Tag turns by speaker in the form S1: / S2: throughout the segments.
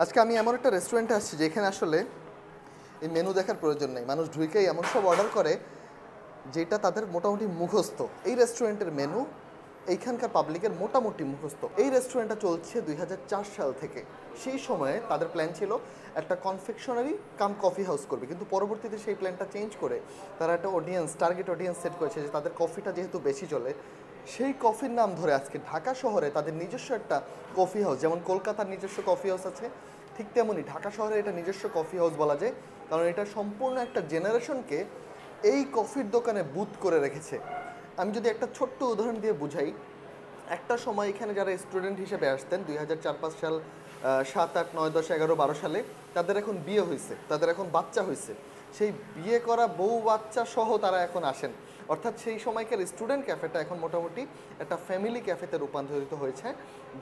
S1: আজকে আমি এমন একটা রেস্টুরেন্টে আসছি যেখানে আসলে এই মেনু দেখার প্রয়োজন নেই, মানুষ ঢুকেই এমন সব অর্ডার করে যেটা তাদের মোটামুটি মুখস্থ। এই রেস্টুরেন্টের মেনু এইখানকার পাবলিকের মোটামুটি মুখস্থ। এই রেস্টুরেন্টটা চলছে 2004 সাল থেকে। সেই সময়ে তাদের প্ল্যান ছিল একটা কনফেকশনারি কাম কফি হাউস করবে, কিন্তু পরবর্তীতে সেই প্ল্যানটা চেঞ্জ করে তারা একটা টার্গেট অডিয়েন্স সেট করেছে যে তাদের কফিটা যেহেতু বেশি চলে, সেই কফির নাম ধরে আজকে ঢাকা শহরে তাদের নিজস্ব একটা কফি হাউস, যেমন কলকাতার নিজস্ব কফি হাউস আছে, ঠিক তেমনই ঢাকা শহরে এটা নিজস্ব কফি হাউস বলা যায়, কারণ এটা সম্পূর্ণ একটা জেনারেশনকে এই কফির দোকানে বুথ করে রেখেছে। আমি যদি একটা ছোট্ট উদাহরণ দিয়ে বুঝাই, একটা সময় এখানে যারা স্টুডেন্ট হিসেবে আসতেন 2004-5 সাল, 7, 8, 9, 10, 11, 12 সালে, তাদের এখন বিয়ে হয়েছে, তাদের এখন বাচ্চা হয়েছে, সেই বিয়ে করা বউ বাচ্চা সহ তারা এখন আসেন। অর্থাৎ সেই সময়কার স্টুডেন্ট ক্যাফেটা এখন মোটামুটি একটা ফ্যামিলি ক্যাফেতে রূপান্তরিত হয়েছে,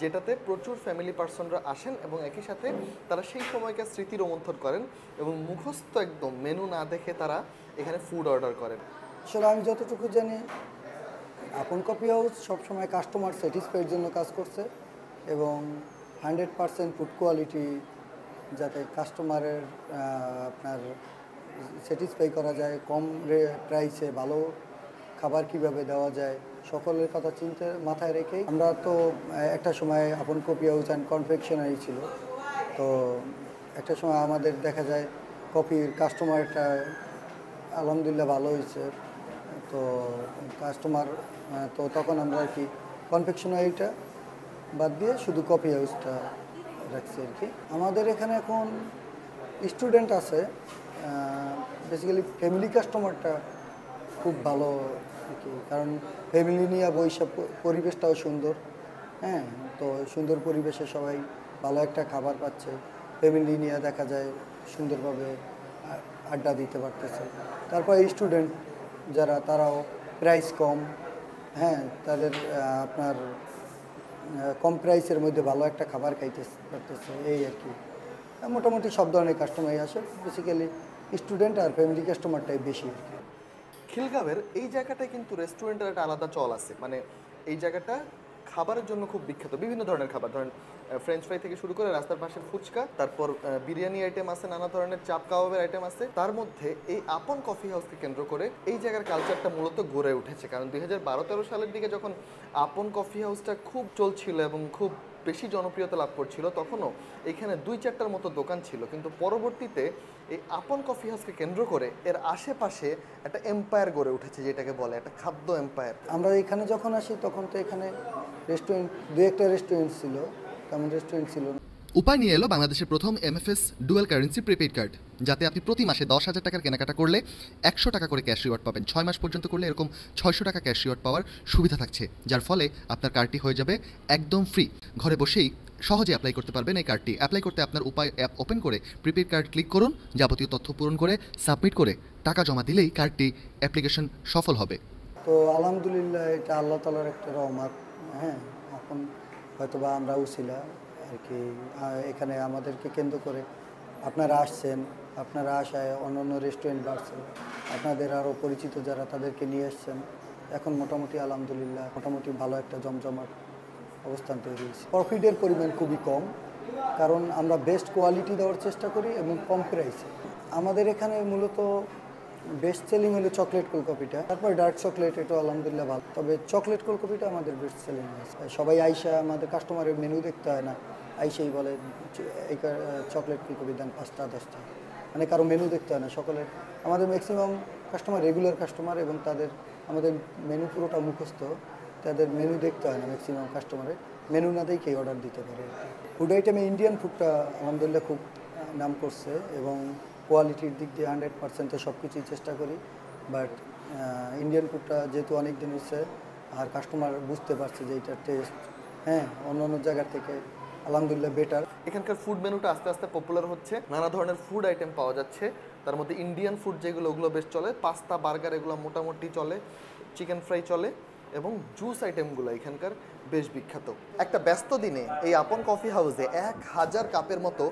S1: যেটাতে প্রচুর ফ্যামিলি পার্সনরা আসেন এবং একই সাথে তারা সেই সময়কার স্মৃতি রোমন্থন করেন এবং মুখস্থ একদম মেনু না দেখে তারা এখানে ফুড অর্ডার করেন।
S2: আসলে আমি যতটুকু জানি, আপন কফি হাউস সবসময় কাস্টমার স্যাটিসফাইয়ের জন্য কাজ করছে এবং 100% ফুড কোয়ালিটি যাতে কাস্টমারের আপনার স্যাটিসফাই করা যায়, কম প্রাইসে ভালো খাবার কিভাবে দেওয়া যায় সকলের কথা মাথায় রেখেই আমরা তো একটা সময় আপন কফি হাউস অ্যান্ড কনফেকশনারি ছিল। তো একটা সময় আমাদের দেখা যায় কফির কাস্টমারটা আলহামদুলিল্লাহ ভালো হয়েছে, তো কাস্টমার, তো তখন আমরা আর কি কনফেকশনারিটা বাদ দিয়ে শুধু কফি হাউসটা রাখছি আর কি। আমাদের এখানে এখন স্টুডেন্ট আছে, বেসিক্যালি ফ্যামিলি কাস্টমারটা খুব ভালো আর কি, কারণ ফ্যামিলি নিয়ে বৈশাখ পরিবেশটাও সুন্দর। হ্যাঁ, তো সুন্দর পরিবেশে সবাই ভালো একটা খাবার পাচ্ছে, ফ্যামিলি নিয়ে দেখা যায় সুন্দরভাবে আড্ডা দিতে পারতেছে। তারপরে স্টুডেন্ট যারা, তারাও প্রাইস কম, হ্যাঁ, তাদের আপনার কম প্রাইসের মধ্যে ভালো একটা খাবার খাইতে পারতেছে, এই আর কি। মোটামুটি সব ধরনের কাস্টমারই আসে, বেসিক্যালি স্টুডেন্ট আর ফ্যামিলি কাস্টমারটাই বেশি আর কি।
S1: খিলগাঁওয়ের এই জায়গাটায় কিন্তু রেস্টুরেন্টের একটা আলাদা চল আছে, মানে এই জায়গাটা খাবারের জন্য খুব বিখ্যাত। বিভিন্ন ধরনের খাবার, ধরেন ফ্রেঞ্চ ফ্রাই থেকে শুরু করে রাস্তার পাশের ফুচকা, তারপর বিরিয়ানি আইটেম আছে, নানা ধরনের চাপ কাবাবের আইটেম আছে। তার মধ্যে এই আপন কফি হাউসকে কেন্দ্র করে এই জায়গার কালচারটা মূলত গড়ে উঠেছে, কারণ 2012-13 সালের দিকে যখন আপন কফি হাউসটা খুব চলছিল এবং খুব বেশি জনপ্রিয়তা লাভ করছিল, তখনও এখানে 2-4টার মতো দোকান ছিল, কিন্তু পরবর্তীতে এই আপন কফি হাউসকে কেন্দ্র করে এর আশেপাশে একটা এম্পায়ার গড়ে উঠেছে, যেটাকে বলে একটা খাদ্য এম্পায়ার।
S2: আমরা এখানে যখন আসি তখন তো এখানে রেস্টুরেন্ট, দু একটা রেস্টুরেন্ট ছিল, তেমন রেস্টুরেন্ট ছিল না।
S3: উপায় নিয়ে এলো বাংলাদেশের প্রথম MFS dual currency prepaid card, যাতে আপনি প্রতি মাসে 10,000 টাকার কেনাকাটা করলে 100 টাকা করে ক্যাশ রিওয়ার্ড পাবেন। 6 মাস পর্যন্ত করলে এরকম 600 টাকা ক্যাশ রিওয়ার্ড পাওয়ার সুবিধা থাকছে, যার ফলে আপনার কার্ডটি হয়ে যাবে একদম ফ্রি। ঘরে বসেই সহজে অ্যাপ্লাই করতে পারবেন এই কার্ডটি। অ্যাপ্লাই করতে আপনার উপায় অ্যাপ ওপেন করে প্রিপেইড কার্ড ক্লিক করুন, যাবতীয় তথ্য পূরণ করে সাবমিট করে টাকা জমা দিলেই কার্ডটি অ্যাপ্লিকেশন সফল হবে।
S2: তো আলহামদুলিল্লাহ, এটা আল্লাহ তাআলার একটা রহমত। হ্যাঁ, এখন হয়তোবা আমরা উছিলা আর কি, এখানে আমাদেরকে কেন্দ্র করে আপনারা আসছেন, আপনারা আসায় অন্য রেস্টুরেন্ট বাড়ছে, আপনাদের আরও পরিচিত যারা তাদেরকে নিয়ে আসছেন। এখন মোটামুটি আলহামদুলিল্লাহ মোটামুটি ভালো একটা জমজমাট অবস্থান তৈরি হয়েছে। প্রফিটের পরিমাণ খুবই কম, কারণ আমরা বেস্ট কোয়ালিটি দেওয়ার চেষ্টা করি এবং কম প্রাইসে। আমাদের এখানে মূলত বেস্ট সেলিং হলো চকলেট কোল্ড কফিটা, তারপর ডার্ক চকলেট, এটা আলহামদুলিল্লাহ ভালো, তবে চকলেট কোল্ড কফিটা আমাদের বেস্ট সেলিং আছে। সবাই আইসা, আমাদের কাস্টমারের মেনু দেখতে হয় না, আইসাই বলে এই চকলেট কোল্ড কফি দেন 5টা 10টা, মানে কারো মেনু দেখতে হয় না। সকলের, আমাদের ম্যাক্সিমাম কাস্টমার রেগুলার কাস্টমার এবং তাদের আমাদের মেনু পুরোটা মুখস্থ, তাদের মেনু দেখতে হয় না। ম্যাক্সিমাম কাস্টমারের মেনু না দেখেই অর্ডার দিতে পারে। ফুড আইটেমে ইন্ডিয়ান ফুডটা আলহামদুলিল্লাহ খুব নাম করছে এবং কোয়ালিটির দিক দিয়ে 100% সব কিছুই চেষ্টা করি, বাট ইন্ডিয়ান ফুডটা যেহেতু অনেক দিন হচ্ছে আর কাস্টমার বুঝতে পারছে যে এটার টেস্ট, হ্যাঁ, অন্য জায়গার থেকে আলহামদুলিল্লাহ বেটার।
S1: এখানকার ফুড মেনুটা আস্তে আস্তে পপুলার হচ্ছে, নানা ধরনের ফুড আইটেম পাওয়া যাচ্ছে, তার মধ্যে ইন্ডিয়ান ফুড যেগুলো ওগুলো বেশ চলে, পাস্তা বার্গার এগুলো মোটামুটি চলে, চিকেন ফ্রাই চলে এবং জুস আইটেমগুলো এখানকার বেশ বিখ্যাত। একটা ব্যস্ত দিনে এই আপন কফি হাউসে 1000 কাপের মতো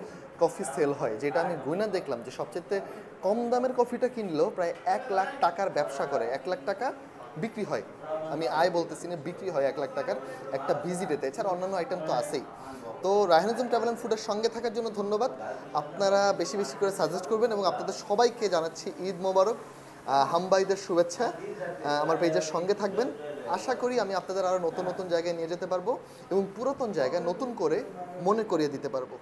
S1: কফি সেল হয়, যেটা আমি গুইনা দেখলাম যে সবচেয়ে কম দামের কফিটা কিনলেও প্রায় 1 লাখ টাকার ব্যবসা করে, 1 লাখ টাকা বিক্রি হয়। আমি আয় বলতেছি না, বিক্রি হয় 1 লাখ টাকার একটা ভিজিটেতে, এছাড়া অন্যান্য আইটেম তো আছেই। তো তো রায়হানিজম ট্রাভেল অ্যান্ড ফুডের সঙ্গে থাকার জন্য ধন্যবাদ। আপনারা বেশি বেশি করে সাজেস্ট করবেন এবং আপনাদের সবাইকে জানাচ্ছি ঈদ মোবারক, হামবাইদের শুভেচ্ছা। আমার পেজের সঙ্গে থাকবেন। আশা করি আমি আপনাদের আরও নতুন নতুন জায়গায় নিয়ে যেতে পারবো এবং পুরাতন জায়গায় নতুন করে মনে করিয়ে দিতে পারবো।